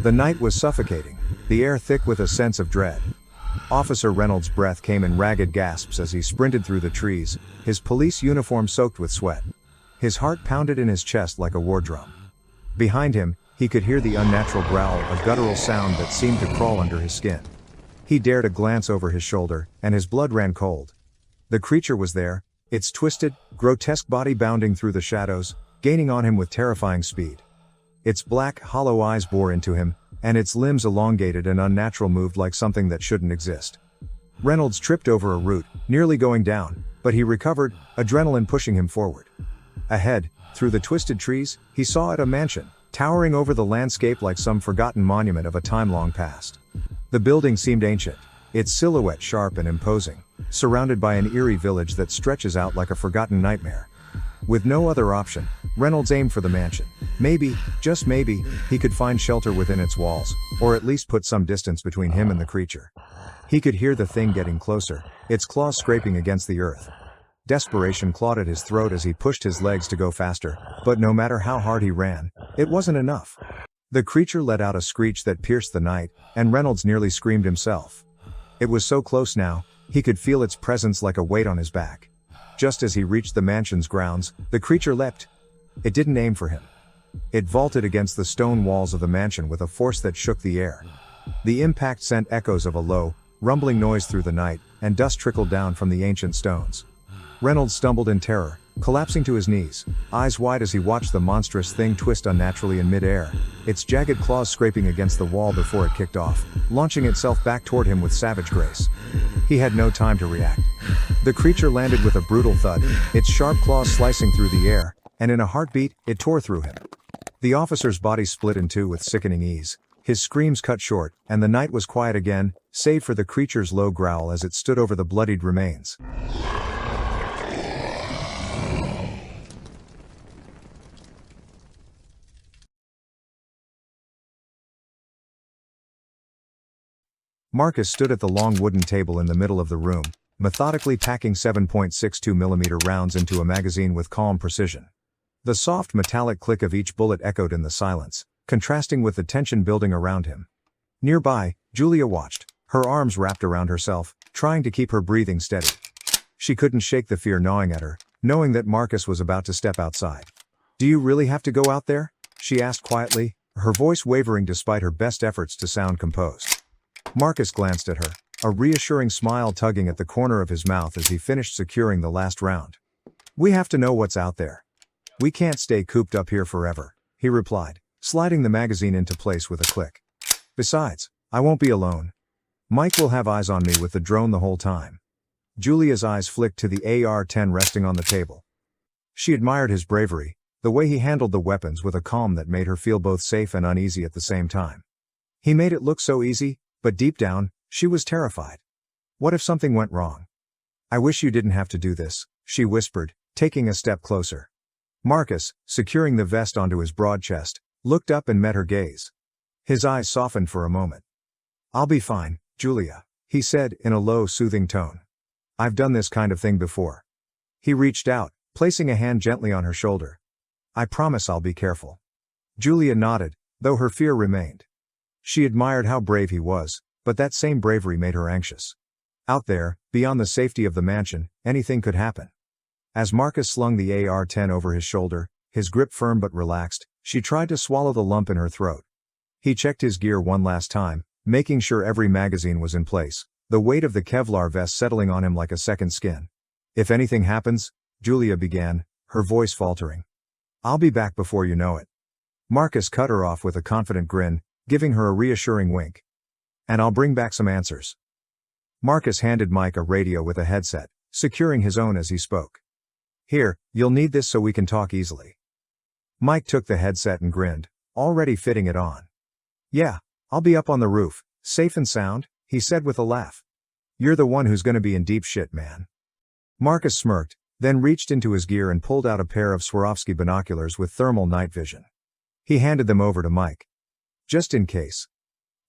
The night was suffocating, the air thick with a sense of dread. Officer Reynolds' breath came in ragged gasps as he sprinted through the trees, his police uniform soaked with sweat. His heart pounded in his chest like a war drum. Behind him, he could hear the unnatural growl, a guttural sound that seemed to crawl under his skin. He dared a glance over his shoulder, and his blood ran cold. The creature was there, its twisted, grotesque body bounding through the shadows, gaining on him with terrifying speed. Its black, hollow eyes bore into him, and its limbs elongated and unnatural moved like something that shouldn't exist. Reynolds tripped over a root, nearly going down, but he recovered, adrenaline pushing him forward. Ahead, through the twisted trees, he saw it, a mansion, towering over the landscape like some forgotten monument of a time long past. The building seemed ancient, its silhouette sharp and imposing, surrounded by an eerie village that stretches out like a forgotten nightmare. With no other option, Reynolds aimed for the mansion. Maybe, just maybe, he could find shelter within its walls, or at least put some distance between him and the creature. He could hear the thing getting closer, its claws scraping against the earth. Desperation clawed at his throat as he pushed his legs to go faster, but no matter how hard he ran, it wasn't enough. The creature let out a screech that pierced the night, and Reynolds nearly screamed himself. It was so close now, he could feel its presence like a weight on his back. Just as he reached the mansion's grounds, the creature leapt. It didn't aim for him. It vaulted against the stone walls of the mansion with a force that shook the air. The impact sent echoes of a low, rumbling noise through the night, and dust trickled down from the ancient stones. Reynolds stumbled in terror, collapsing to his knees, eyes wide as he watched the monstrous thing twist unnaturally in mid-air, its jagged claws scraping against the wall before it kicked off, launching itself back toward him with savage grace. He had no time to react. The creature landed with a brutal thud, its sharp claws slicing through the air, and in a heartbeat, it tore through him. The officer's body split in two with sickening ease, his screams cut short, and the night was quiet again, save for the creature's low growl as it stood over the bloodied remains. Marcus stood at the long wooden table in the middle of the room, methodically packing 7.62mm rounds into a magazine with calm precision. The soft metallic click of each bullet echoed in the silence, contrasting with the tension building around him. Nearby, Julia watched, her arms wrapped around herself, trying to keep her breathing steady. She couldn't shake the fear gnawing at her, knowing that Marcus was about to step outside. "Do you really have to go out there?" she asked quietly, her voice wavering despite her best efforts to sound composed. Marcus glanced at her, a reassuring smile tugging at the corner of his mouth as he finished securing the last round. "We have to know what's out there. We can't stay cooped up here forever," he replied, sliding the magazine into place with a click. "Besides, I won't be alone. Mike will have eyes on me with the drone the whole time." Julia's eyes flicked to the AR-10 resting on the table. She admired his bravery, the way he handled the weapons with a calm that made her feel both safe and uneasy at the same time. He made it look so easy, but deep down, she was terrified. What if something went wrong? "I wish you didn't have to do this," she whispered, taking a step closer. Marcus, securing the vest onto his broad chest, looked up and met her gaze. His eyes softened for a moment. "I'll be fine, Julia," he said in a low, soothing tone. "I've done this kind of thing before." He reached out, placing a hand gently on her shoulder. "I promise I'll be careful." Julia nodded, though her fear remained. She admired how brave he was, but that same bravery made her anxious. Out there, beyond the safety of the mansion, anything could happen. As Marcus slung the AR-10 over his shoulder, his grip firm but relaxed, she tried to swallow the lump in her throat. He checked his gear one last time, making sure every magazine was in place, the weight of the Kevlar vest settling on him like a second skin. "If anything happens," Julia began, her voice faltering, "I'll be back before you know it." Marcus cut her off with a confident grin, giving her a reassuring wink. "And I'll bring back some answers." Marcus handed Mike a radio with a headset, securing his own as he spoke. "Here, you'll need this so we can talk easily." Mike took the headset and grinned, already fitting it on. "Yeah, I'll be up on the roof, safe and sound," he said with a laugh. "You're the one who's gonna be in deep shit, man." Marcus smirked, then reached into his gear and pulled out a pair of Swarovski binoculars with thermal night vision. He handed them over to Mike. "Just in case."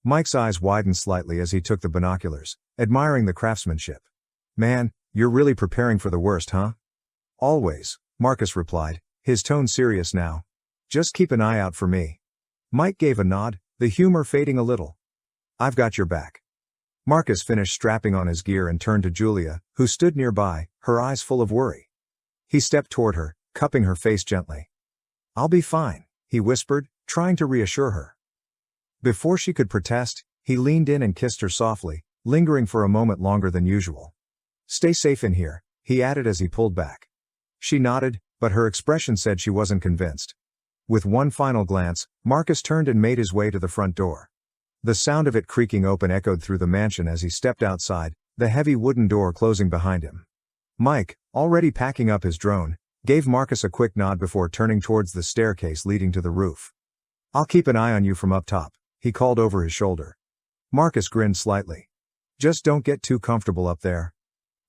Mike's eyes widened slightly as he took the binoculars, admiring the craftsmanship. "Man, you're really preparing for the worst, huh?" "Always," Marcus replied, his tone serious now. "Just keep an eye out for me." Mike gave a nod, the humor fading a little. I've got your back. Marcus finished strapping on his gear and turned to Julia, who stood nearby, her eyes full of worry. He stepped toward her, cupping her face gently. I'll be fine, he whispered, trying to reassure her. Before she could protest, he leaned in and kissed her softly, lingering for a moment longer than usual. Stay safe in here, he added as he pulled back. She nodded, but her expression said she wasn't convinced. With one final glance, Marcus turned and made his way to the front door. The sound of it creaking open echoed through the mansion as he stepped outside, the heavy wooden door closing behind him. Mike, already packing up his drone, gave Marcus a quick nod before turning towards the staircase leading to the roof. I'll keep an eye on you from up top, he called over his shoulder. Marcus grinned slightly. Just don't get too comfortable up there.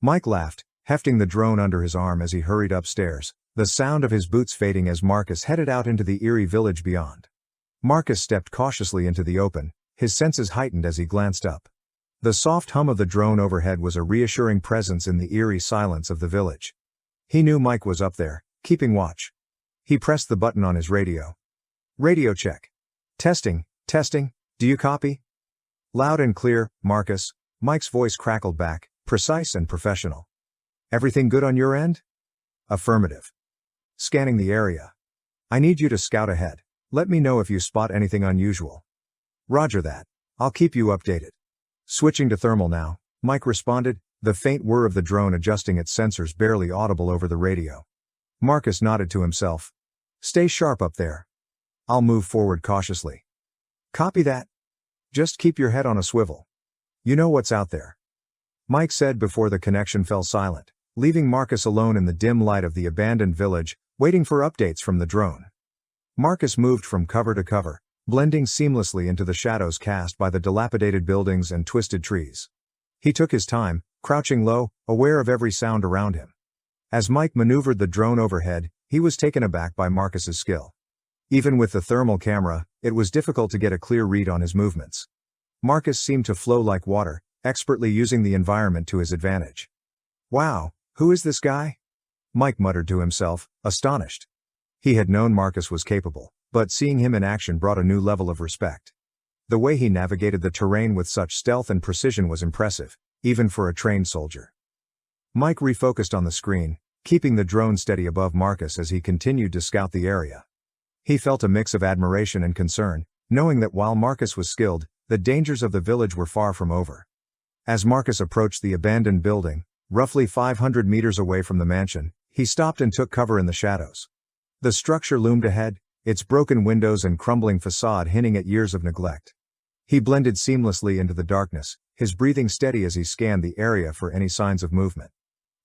Mike laughed, hefting the drone under his arm as he hurried upstairs, the sound of his boots fading as Marcus headed out into the eerie village beyond. Marcus stepped cautiously into the open, his senses heightened as he glanced up. The soft hum of the drone overhead was a reassuring presence in the eerie silence of the village. He knew Mike was up there, keeping watch. He pressed the button on his radio. Radio check. Testing, do you copy? Loud and clear, Marcus, Mike's voice crackled back, precise and professional. Everything good on your end? Affirmative. Scanning the area. I need you to scout ahead. Let me know if you spot anything unusual. Roger that. I'll keep you updated. Switching to thermal now, Mike responded, the faint whir of the drone adjusting its sensors barely audible over the radio. Marcus nodded to himself. Stay sharp up there. I'll move forward cautiously. Copy that. Just keep your head on a swivel. You know what's out there. Mike said before the connection fell silent, leaving Marcus alone in the dim light of the abandoned village, waiting for updates from the drone. Marcus moved from cover to cover, blending seamlessly into the shadows cast by the dilapidated buildings and twisted trees. He took his time, crouching low, aware of every sound around him. As Mike maneuvered the drone overhead, he was taken aback by Marcus's skill. Even with the thermal camera, it was difficult to get a clear read on his movements. Marcus seemed to flow like water, expertly using the environment to his advantage. Wow, who is this guy? Mike muttered to himself, astonished. He had known Marcus was capable, but seeing him in action brought a new level of respect. The way he navigated the terrain with such stealth and precision was impressive, even for a trained soldier. Mike refocused on the screen, keeping the drone steady above Marcus as he continued to scout the area. He felt a mix of admiration and concern, knowing that while Marcus was skilled, the dangers of the village were far from over. As Marcus approached the abandoned building, roughly 500 meters away from the mansion, he stopped and took cover in the shadows. The structure loomed ahead, its broken windows and crumbling facade hinting at years of neglect. He blended seamlessly into the darkness, his breathing steady as he scanned the area for any signs of movement.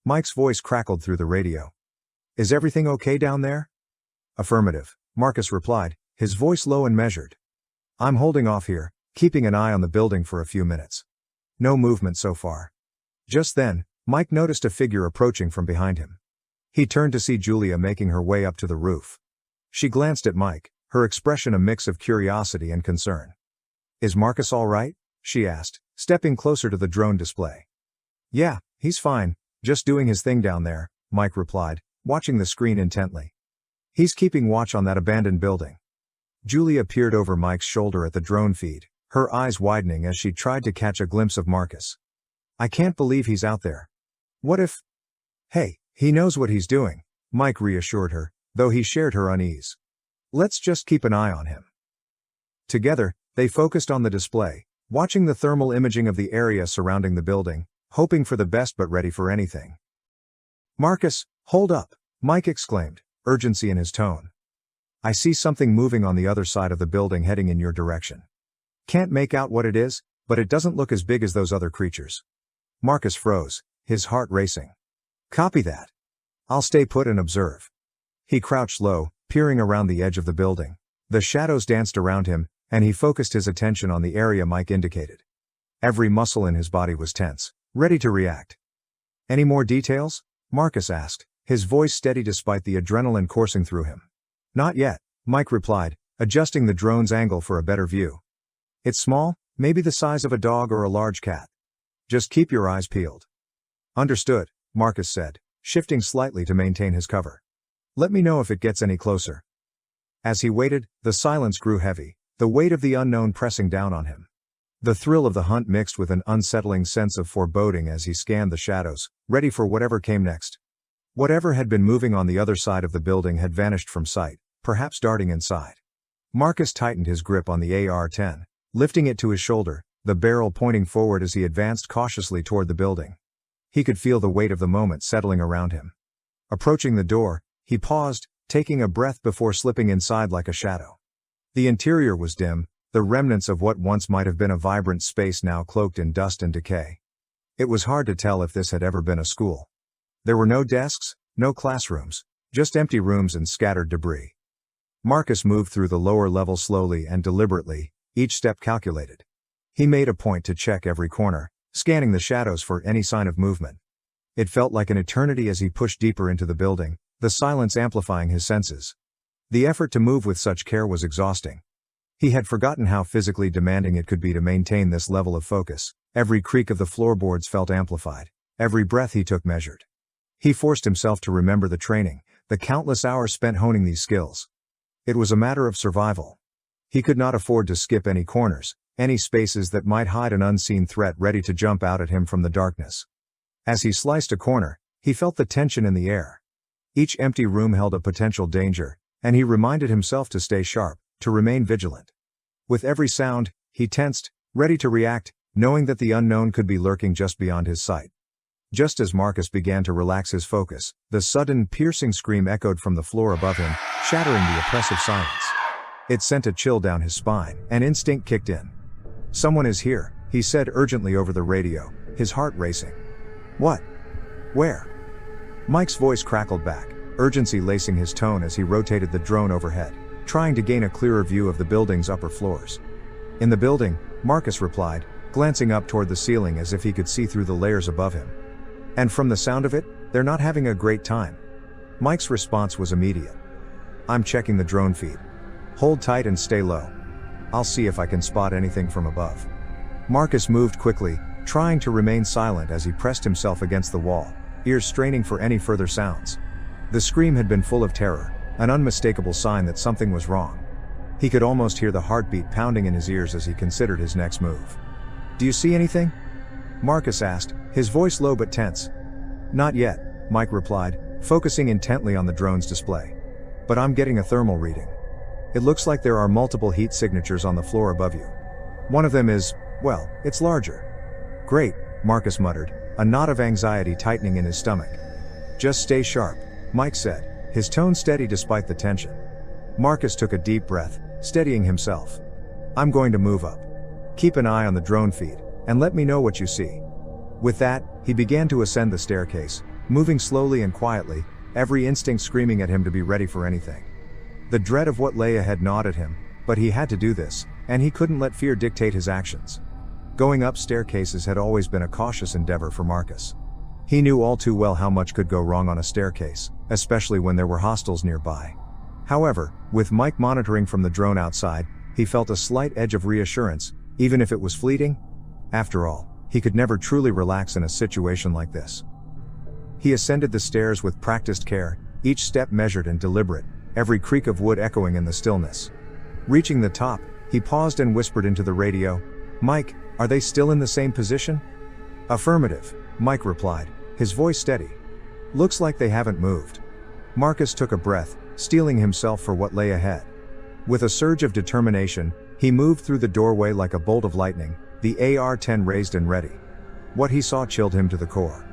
Mike's voice crackled through the radio. Is everything okay down there? Affirmative, Marcus replied, his voice low and measured. I'm holding off here, keeping an eye on the building for a few minutes. No movement so far. Just then, Mike noticed a figure approaching from behind him. He turned to see Julia making her way up to the roof. She glanced at Mike, her expression a mix of curiosity and concern. Is Marcus all right? She asked, stepping closer to the drone display. Yeah, he's fine, just doing his thing down there, Mike replied, watching the screen intently. He's keeping watch on that abandoned building. Julia peered over Mike's shoulder at the drone feed, her eyes widening as she tried to catch a glimpse of Marcus. I can't believe he's out there. What if... Hey, he knows what he's doing, Mike reassured her, though he shared her unease. Let's just keep an eye on him. Together, they focused on the display, watching the thermal imaging of the area surrounding the building, hoping for the best but ready for anything. Marcus, hold up, Mike exclaimed, urgency in his tone. I see something moving on the other side of the building heading in your direction. Can't make out what it is, but it doesn't look as big as those other creatures. Marcus froze, his heart racing. Copy that. I'll stay put and observe. He crouched low, peering around the edge of the building. The shadows danced around him, and he focused his attention on the area Mike indicated. Every muscle in his body was tense, ready to react. Any more details? Marcus asked, his voice steady despite the adrenaline coursing through him. Not yet, Mike replied, adjusting the drone's angle for a better view. It's small, maybe the size of a dog or a large cat. Just keep your eyes peeled. Understood, Marcus said, shifting slightly to maintain his cover. Let me know if it gets any closer. As he waited, the silence grew heavy, the weight of the unknown pressing down on him. The thrill of the hunt mixed with an unsettling sense of foreboding as he scanned the shadows, ready for whatever came next. Whatever had been moving on the other side of the building had vanished from sight, perhaps darting inside. Marcus tightened his grip on the AR-10, lifting it to his shoulder, the barrel pointing forward as he advanced cautiously toward the building. He could feel the weight of the moment settling around him. Approaching the door, he paused, taking a breath before slipping inside like a shadow. The interior was dim, the remnants of what once might have been a vibrant space now cloaked in dust and decay. It was hard to tell if this had ever been a school. There were no desks, no classrooms, just empty rooms and scattered debris. Marcus moved through the lower level slowly and deliberately, each step calculated. He made a point to check every corner, scanning the shadows for any sign of movement. It felt like an eternity as he pushed deeper into the building, the silence amplifying his senses. The effort to move with such care was exhausting. He had forgotten how physically demanding it could be to maintain this level of focus. Every creak of the floorboards felt amplified, every breath he took measured. He forced himself to remember the training, the countless hours spent honing these skills. It was a matter of survival. He could not afford to skip any corners, any spaces that might hide an unseen threat ready to jump out at him from the darkness. As he sliced a corner, he felt the tension in the air. Each empty room held a potential danger, and he reminded himself to stay sharp, to remain vigilant. With every sound, he tensed, ready to react, knowing that the unknown could be lurking just beyond his sight. Just as Marcus began to relax his focus, the sudden, piercing scream echoed from the floor above him, shattering the oppressive silence. It sent a chill down his spine, and instinct kicked in. "Someone is here," he said urgently over the radio, his heart racing. "What? Where?" Mike's voice crackled back, urgency lacing his tone as he rotated the drone overhead, trying to gain a clearer view of the building's upper floors. "In the building," Marcus replied, glancing up toward the ceiling as if he could see through the layers above him. "And from the sound of it, they're not having a great time." Mike's response was immediate. "I'm checking the drone feed. Hold tight and stay low. I'll see if I can spot anything from above." Marcus moved quickly, trying to remain silent as he pressed himself against the wall, ears straining for any further sounds. The scream had been full of terror, an unmistakable sign that something was wrong. He could almost hear the heartbeat pounding in his ears as he considered his next move. "Do you see anything?" Marcus asked, his voice low but tense. "Not yet," Mike replied, focusing intently on the drone's display. "But I'm getting a thermal reading. It looks like there are multiple heat signatures on the floor above you. One of them is, well, it's larger." "Great," Marcus muttered, a knot of anxiety tightening in his stomach. "Just stay sharp," Mike said, his tone steady despite the tension. Marcus took a deep breath, steadying himself. "I'm going to move up. Keep an eye on the drone feed, and let me know what you see." With that, he began to ascend the staircase, moving slowly and quietly, every instinct screaming at him to be ready for anything. The dread of what lay ahead gnawed at him, but he had to do this, and he couldn't let fear dictate his actions. Going up staircases had always been a cautious endeavor for Marcus. He knew all too well how much could go wrong on a staircase, especially when there were hostiles nearby. However, with Mike monitoring from the drone outside, he felt a slight edge of reassurance, even if it was fleeting. After all, he could never truly relax in a situation like this. He ascended the stairs with practiced care, each step measured and deliberate, every creak of wood echoing in the stillness. Reaching the top, he paused and whispered into the radio, "Mike, are they still in the same position?" "Affirmative," Mike replied, his voice steady. "Looks like they haven't moved." Marcus took a breath, steeling himself for what lay ahead. With a surge of determination, he moved through the doorway like a bolt of lightning, the AR-10 raised and ready. What he saw chilled him to the core.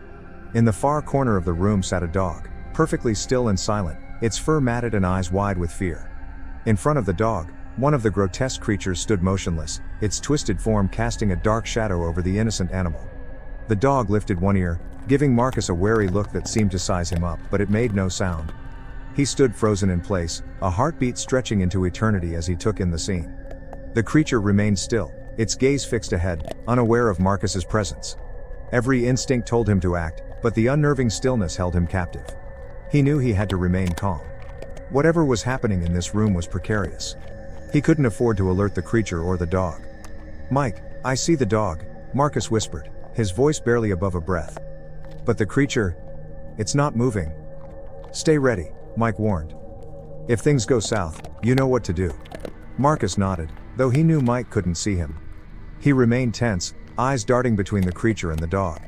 In the far corner of the room sat a dog, perfectly still and silent, its fur matted and eyes wide with fear. In front of the dog, one of the grotesque creatures stood motionless, its twisted form casting a dark shadow over the innocent animal. The dog lifted one ear, giving Marcus a wary look that seemed to size him up, but it made no sound. He stood frozen in place, a heartbeat stretching into eternity as he took in the scene. The creature remained still, its gaze fixed ahead, unaware of Marcus's presence. Every instinct told him to act, but the unnerving stillness held him captive. He knew he had to remain calm. Whatever was happening in this room was precarious. He couldn't afford to alert the creature or the dog. "Mike, I see the dog," Marcus whispered, his voice barely above a breath. "But the creature, it's not moving." "Stay ready," Mike warned. "If things go south, you know what to do." Marcus nodded, though he knew Mike couldn't see him. He remained tense, eyes darting between the creature and the dog.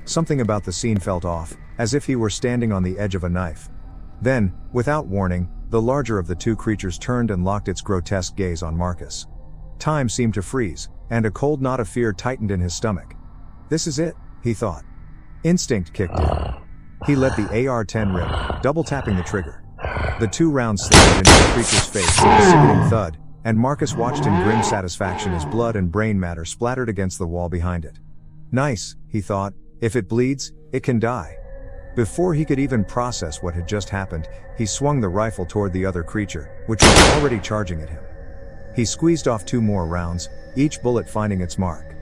Something about the scene felt off, as if he were standing on the edge of a knife. Then, without warning, the larger of the two creatures turned and locked its grotesque gaze on Marcus. Time seemed to freeze, and a cold knot of fear tightened in his stomach. This is it, he thought. Instinct kicked in. He let the AR-10 rip, double-tapping the trigger. The 2 rounds slammed into the creature's face with a sickening thud, and Marcus watched in grim satisfaction as blood and brain matter splattered against the wall behind it. Nice, he thought. If it bleeds, it can die. Before he could even process what had just happened, he swung the rifle toward the other creature, which was already charging at him. He squeezed off 2 more rounds, each bullet finding its mark.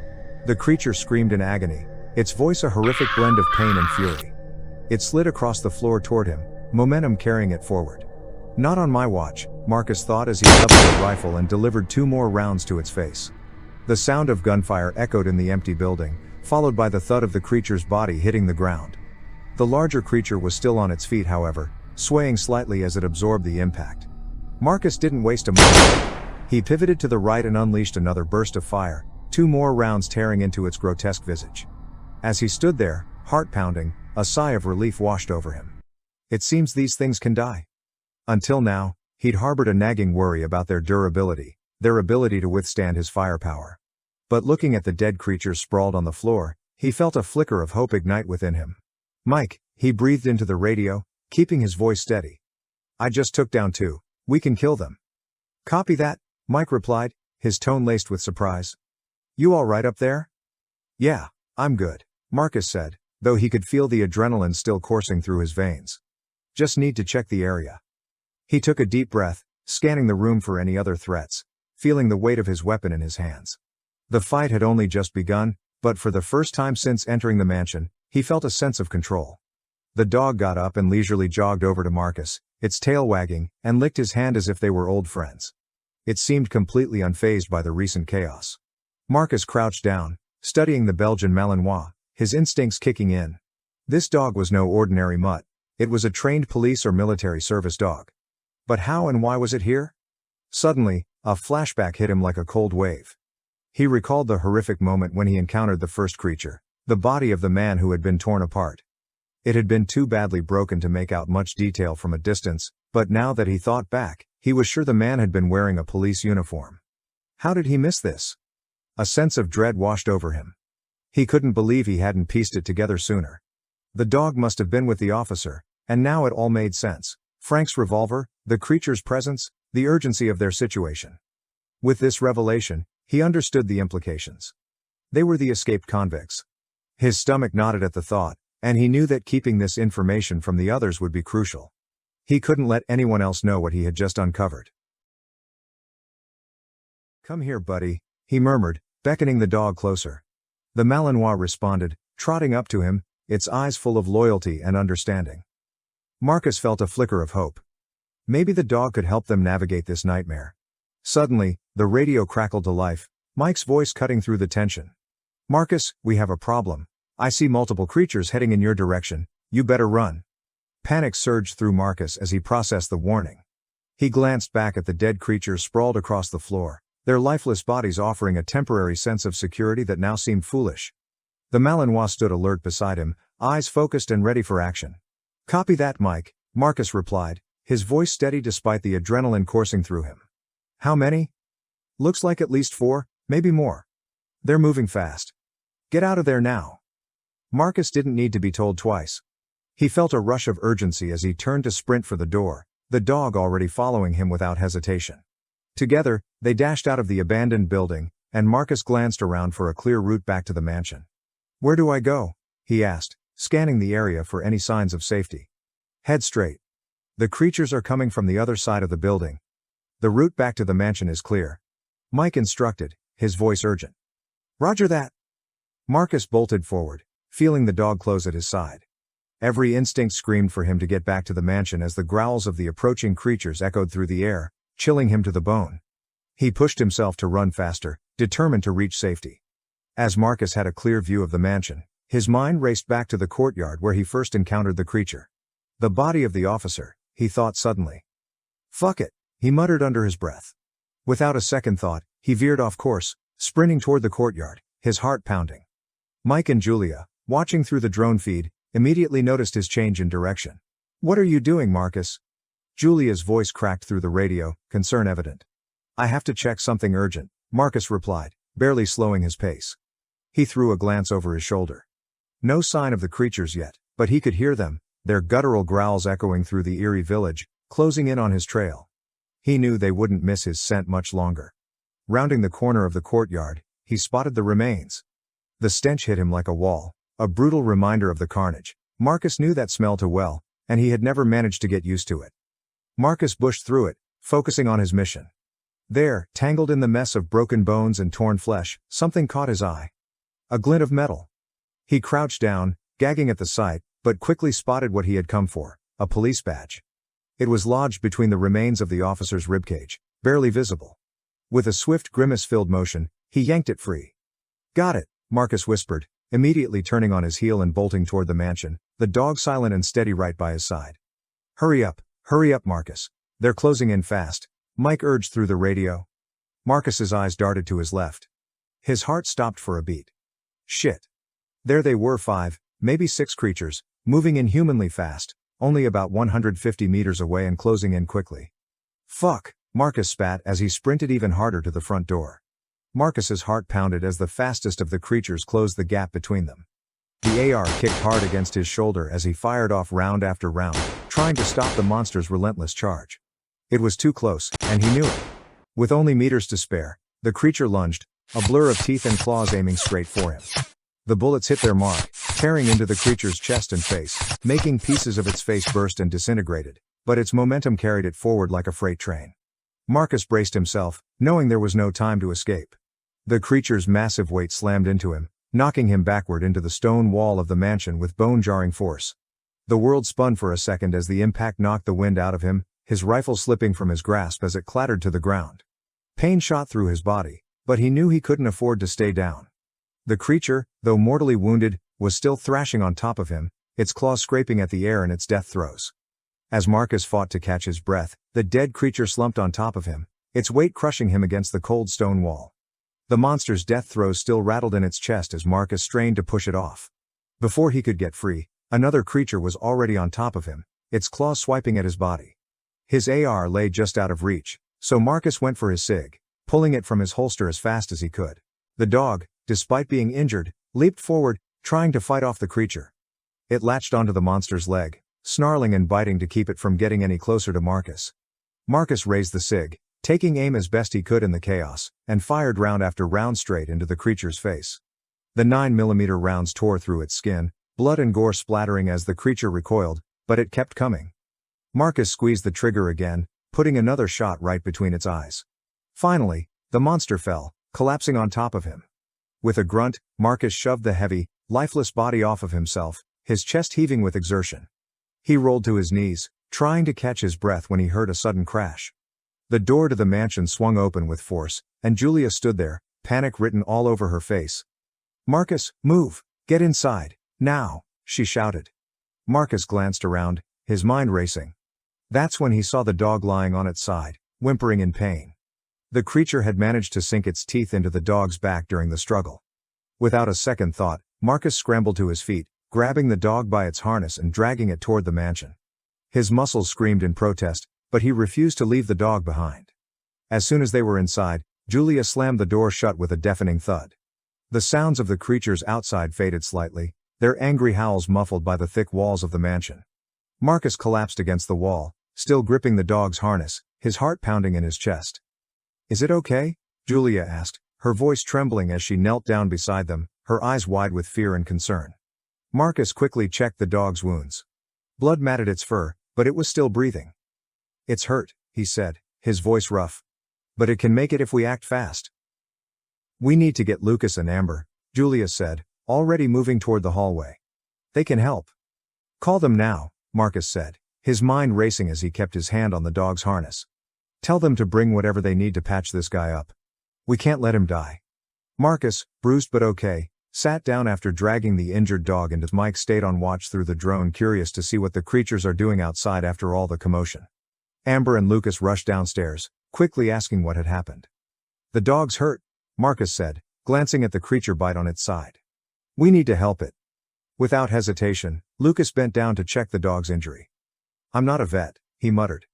The creature screamed in agony, its voice a horrific blend of pain and fury. It slid across the floor toward him, momentum carrying it forward. Not on my watch, Marcus thought as he leveled the rifle and delivered 2 more rounds to its face. The sound of gunfire echoed in the empty building, followed by the thud of the creature's body hitting the ground. The larger creature was still on its feet, however, swaying slightly as it absorbed the impact. Marcus didn't waste a moment. He pivoted to the right and unleashed another burst of fire, 2 more rounds tearing into its grotesque visage. As he stood there, heart pounding, a sigh of relief washed over him. It seems these things can die. Until now, he'd harbored a nagging worry about their durability, their ability to withstand his firepower. But looking at the dead creatures sprawled on the floor, he felt a flicker of hope ignite within him. Mike, he breathed into the radio, keeping his voice steady. I just took down 2. We can kill them. Copy that, Mike replied, his tone laced with surprise. You all right up there? Yeah, I'm good, Marcus said, though he could feel the adrenaline still coursing through his veins. Just need to check the area. He took a deep breath, scanning the room for any other threats, feeling the weight of his weapon in his hands. The fight had only just begun, but for the first time since entering the mansion, he felt a sense of control. The dog got up and leisurely jogged over to Marcus, its tail wagging, and licked his hand as if they were old friends. It seemed completely unfazed by the recent chaos. Marcus crouched down, studying the Belgian Malinois, his instincts kicking in. This dog was no ordinary mutt. It was a trained police or military service dog. But how and why was it here? Suddenly, a flashback hit him like a cold wave. He recalled the horrific moment when he encountered the first creature, the body of the man who had been torn apart. It had been too badly broken to make out much detail from a distance, but now that he thought back, he was sure the man had been wearing a police uniform. How did he miss this? A sense of dread washed over him. He couldn't believe he hadn't pieced it together sooner. The dog must have been with the officer, and now it all made sense. Frank's revolver, the creature's presence, the urgency of their situation. With this revelation, he understood the implications. They were the escaped convicts. His stomach knotted at the thought, and he knew that keeping this information from the others would be crucial. He couldn't let anyone else know what he had just uncovered. Come here, buddy, he murmured, beckoning the dog closer. The Malinois responded, trotting up to him, its eyes full of loyalty and understanding. Marcus felt a flicker of hope. Maybe the dog could help them navigate this nightmare. Suddenly, the radio crackled to life, Mike's voice cutting through the tension. Marcus, we have a problem. I see multiple creatures heading in your direction. You better run. Panic surged through Marcus as he processed the warning. He glanced back at the dead creatures sprawled across the floor, their lifeless bodies offering a temporary sense of security that now seemed foolish. The Malinois stood alert beside him, eyes focused and ready for action. Copy that, Mike, Marcus replied, his voice steady despite the adrenaline coursing through him. How many? Looks like at least 4, maybe more. They're moving fast. Get out of there now. Marcus didn't need to be told twice. He felt a rush of urgency as he turned to sprint for the door, the dog already following him without hesitation. Together, they dashed out of the abandoned building, and Marcus glanced around for a clear route back to the mansion. Where do I go? He asked, scanning the area for any signs of safety. Head straight. The creatures are coming from the other side of the building. The route back to the mansion is clear. Mike instructed, his voice urgent. Roger that. Marcus bolted forward, feeling the dog close at his side. Every instinct screamed for him to get back to the mansion as the growls of the approaching creatures echoed through the air, chilling him to the bone. He pushed himself to run faster, determined to reach safety. As Marcus had a clear view of the mansion, his mind raced back to the courtyard where he first encountered the creature. The body of the officer, he thought suddenly. Fuck it, he muttered under his breath. Without a second thought, He veered off course, sprinting toward the courtyard, his heart pounding. Mike and Julia, watching through the drone feed, immediately noticed his change in direction. "What are you doing, Marcus?" Julia's voice cracked through the radio, concern evident. "I have to check something urgent," Marcus replied, barely slowing his pace. He threw a glance over his shoulder. No sign of the creatures yet, but he could hear them, their guttural growls echoing through the eerie village, closing in on his trail. He knew they wouldn't miss his scent much longer. Rounding the corner of the courtyard, he spotted the remains. The stench hit him like a wall, a brutal reminder of the carnage. Marcus knew that smell too well, and he had never managed to get used to it. Marcus pushed through it, focusing on his mission. There, tangled in the mess of broken bones and torn flesh, something caught his eye. A glint of metal. He crouched down, gagging at the sight, but quickly spotted what he had come for, a police badge. It was lodged between the remains of the officer's ribcage, barely visible. With a swift grimace-filled motion, he yanked it free. "Got it," Marcus whispered, immediately turning on his heel and bolting toward the mansion, the dog silent and steady right by his side. Hurry up, Marcus. They're closing in fast," Mike urged through the radio. Marcus's eyes darted to his left. His heart stopped for a beat. Shit. There they were, 5, maybe 6 creatures, moving inhumanly fast, only about 150 meters away and closing in quickly. "Fuck," Marcus spat as he sprinted even harder to the front door. Marcus's heart pounded as the fastest of the creatures closed the gap between them. The AR kicked hard against his shoulder as he fired off round after round, trying to stop the monster's relentless charge. It was too close, and he knew it. With only meters to spare, the creature lunged, a blur of teeth and claws aiming straight for him. The bullets hit their mark, tearing into the creature's chest and face, making pieces of its face burst and disintegrated, but its momentum carried it forward like a freight train. Marcus braced himself, knowing there was no time to escape. The creature's massive weight slammed into him, knocking him backward into the stone wall of the mansion with bone-jarring force. The world spun for a second as the impact knocked the wind out of him, his rifle slipping from his grasp as it clattered to the ground. Pain shot through his body, but he knew he couldn't afford to stay down. The creature, though mortally wounded, was still thrashing on top of him, its claws scraping at the air in its death throes. As Marcus fought to catch his breath, the dead creature slumped on top of him, its weight crushing him against the cold stone wall. The monster's death throes still rattled in its chest as Marcus strained to push it off. Before he could get free, another creature was already on top of him, its claws swiping at his body. His AR lay just out of reach, so Marcus went for his SIG, pulling it from his holster as fast as he could. The dog, despite being injured, leaped forward, trying to fight off the creature. It latched onto the monster's leg, snarling and biting to keep it from getting any closer to Marcus. Marcus raised the SIG, taking aim as best he could in the chaos, and fired round after round straight into the creature's face. The 9mm rounds tore through its skin, blood and gore splattering as the creature recoiled, but it kept coming. Marcus squeezed the trigger again, putting another shot right between its eyes. Finally, the monster fell, collapsing on top of him. With a grunt, Marcus shoved the heavy, lifeless body off of himself, his chest heaving with exertion. He rolled to his knees, trying to catch his breath when he heard a sudden crash. The door to the mansion swung open with force, and Julia stood there, panic written all over her face. "Marcus, move! Get inside, now!" she shouted. Marcus glanced around, his mind racing. That's when he saw the dog lying on its side, whimpering in pain. The creature had managed to sink its teeth into the dog's back during the struggle. Without a second thought, Marcus scrambled to his feet, grabbing the dog by its harness and dragging it toward the mansion. His muscles screamed in protest, but he refused to leave the dog behind. As soon as they were inside, Julia slammed the door shut with a deafening thud. The sounds of the creatures outside faded slightly, their angry howls muffled by the thick walls of the mansion. Marcus collapsed against the wall, still gripping the dog's harness, his heart pounding in his chest. "Is it okay?" Julia asked, her voice trembling as she knelt down beside them, her eyes wide with fear and concern. Marcus quickly checked the dog's wounds. Blood matted its fur, but it was still breathing. "It's hurt," he said, his voice rough. "But it can make it if we act fast." "We need to get Lukas and Amber," Julia said, already moving toward the hallway. "They can help." "Call them now," Marcus said, his mind racing as he kept his hand on the dog's harness. "Tell them to bring whatever they need to patch this guy up. We can't let him die." Marcus, bruised but okay, sat down after dragging the injured dog, and Mike stayed on watch through the drone, curious to see what the creatures are doing outside after all the commotion. Amber and Lukas rushed downstairs, quickly asking what had happened. The dog's hurt, Marcus said, glancing at the creature bite on its side. We need to help it. Without hesitation, Lukas bent down to check the dog's injury. I'm not a vet, he muttered.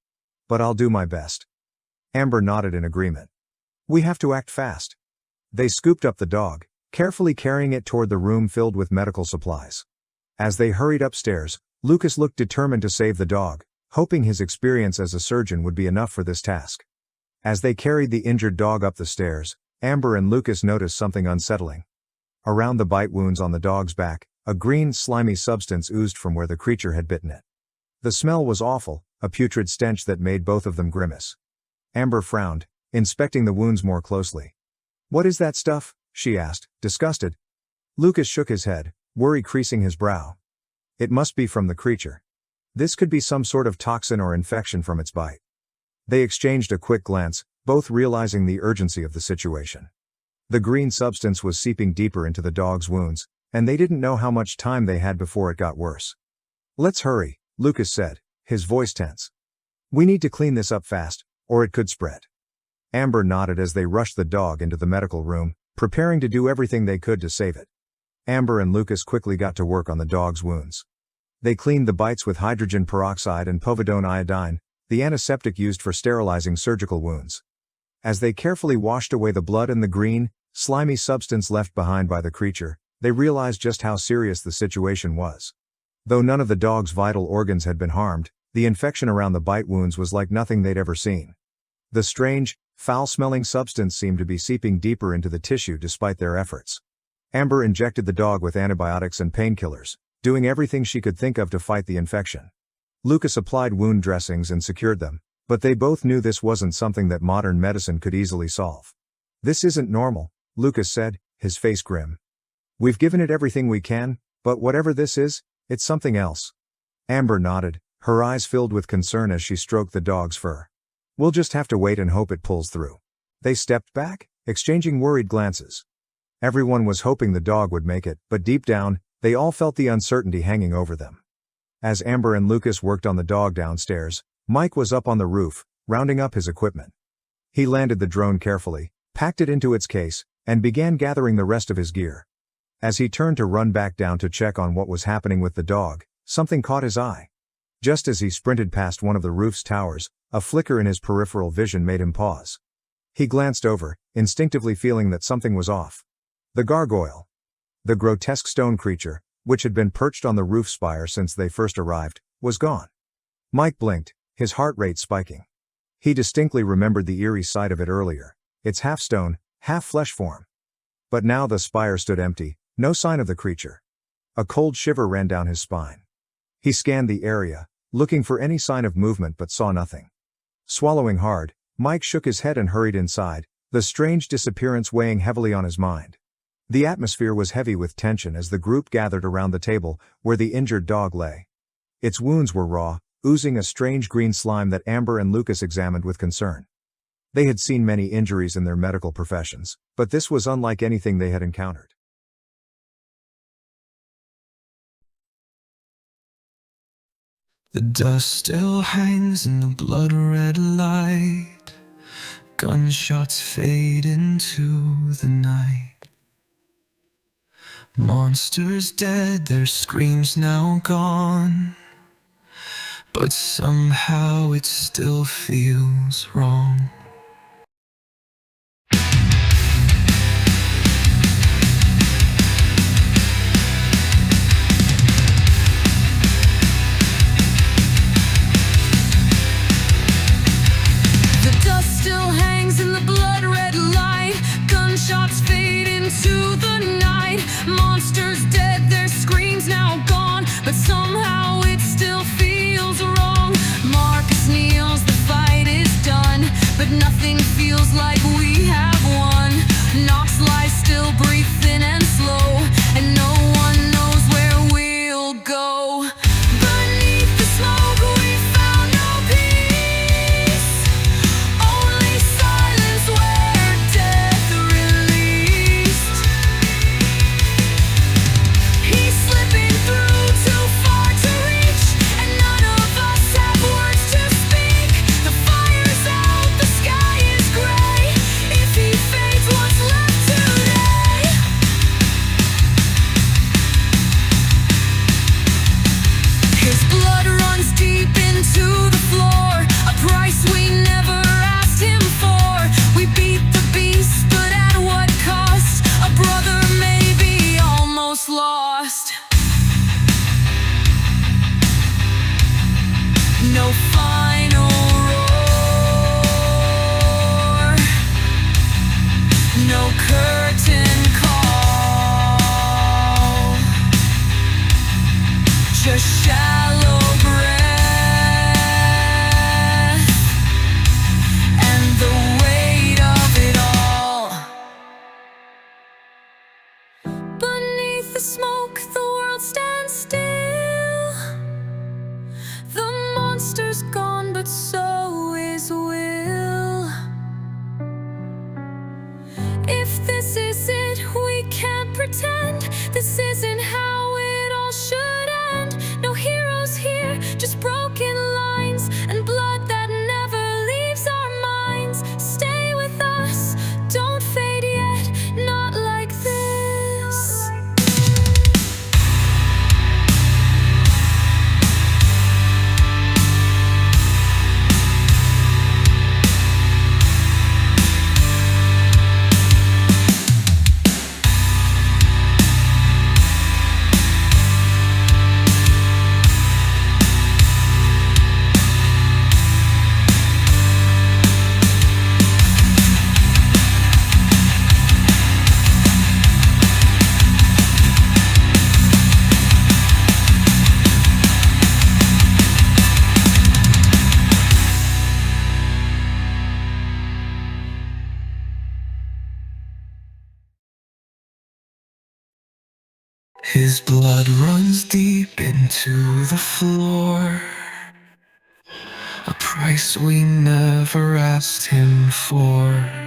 But I'll do my best. Amber nodded in agreement. We have to act fast. They scooped up the dog, carefully carrying it toward the room filled with medical supplies. As they hurried upstairs, Lukas looked determined to save the dog, hoping his experience as a surgeon would be enough for this task. As they carried the injured dog up the stairs, Amber and Lukas noticed something unsettling. Around the bite wounds on the dog's back, a green, slimy substance oozed from where the creature had bitten it. The smell was awful, a putrid stench that made both of them grimace. Amber frowned, inspecting the wounds more closely. What is that stuff? She asked, disgusted. Lukas shook his head, worry creasing his brow. It must be from the creature. This could be some sort of toxin or infection from its bite. They exchanged a quick glance, both realizing the urgency of the situation. The green substance was seeping deeper into the dog's wounds, and they didn't know how much time they had before it got worse. Let's hurry, Lukas said, his voice tense. We need to clean this up fast, or it could spread. Amber nodded as they rushed the dog into the medical room, preparing to do everything they could to save it. Amber and Lukas quickly got to work on the dog's wounds. They cleaned the bites with hydrogen peroxide and povidone iodine, the antiseptic used for sterilizing surgical wounds. As they carefully washed away the blood and the green, slimy substance left behind by the creature, they realized just how serious the situation was. Though none of the dog's vital organs had been harmed, the infection around the bite wounds was like nothing they'd ever seen. The strange, foul-smelling substance seemed to be seeping deeper into the tissue despite their efforts. Amber injected the dog with antibiotics and painkillers, doing everything she could think of to fight the infection. Lukas applied wound dressings and secured them, but they both knew this wasn't something that modern medicine could easily solve. This isn't normal, Lukas said, his face grim. We've given it everything we can, but whatever this is, it's something else. Amber nodded, her eyes filled with concern as she stroked the dog's fur. We'll just have to wait and hope it pulls through. They stepped back, exchanging worried glances. Everyone was hoping the dog would make it, but deep down, they all felt the uncertainty hanging over them. As Amber and Lukas worked on the dog downstairs, Mike was up on the roof, rounding up his equipment. He landed the drone carefully, packed it into its case, and began gathering the rest of his gear. As he turned to run back down to check on what was happening with the dog, something caught his eye. Just as he sprinted past one of the roof's towers, a flicker in his peripheral vision made him pause. He glanced over, instinctively feeling that something was off. The gargoyle. The grotesque stone creature, which had been perched on the roof spire since they first arrived, was gone. Mike blinked, his heart rate spiking. He distinctly remembered the eerie sight of it earlier, its half-stone, half-flesh form. But now the spire stood empty, no sign of the creature. A cold shiver ran down his spine. He scanned the area, looking for any sign of movement but saw nothing. Swallowing hard, Mike shook his head and hurried inside, the strange disappearance weighing heavily on his mind. The atmosphere was heavy with tension as the group gathered around the table where the injured dog lay. Its wounds were raw, oozing a strange green slime that Amber and Lukas examined with concern. They had seen many injuries in their medical professions, but this was unlike anything they had encountered. The dust still hangs in the blood-red light. Gunshots fade into the night. Monsters dead, their screams now gone. But somehow it still feels wrong. The dust still hangs in the blood-red light. Gunshots fade into the night. Monsters dead, their screams now gone. But somehow it still feels wrong. Marcus kneels, the fight is done. But nothing feels like we have won. Knox lies still, breathe thin and slow. And no one knows where we'll go. Beneath the smoke we found no peace. Only silence where death released. He's slipping through too far to reach. And none of us have words to speak. The fire's out, the sky is gray. His blood runs deep into the floor, a price we never asked him for.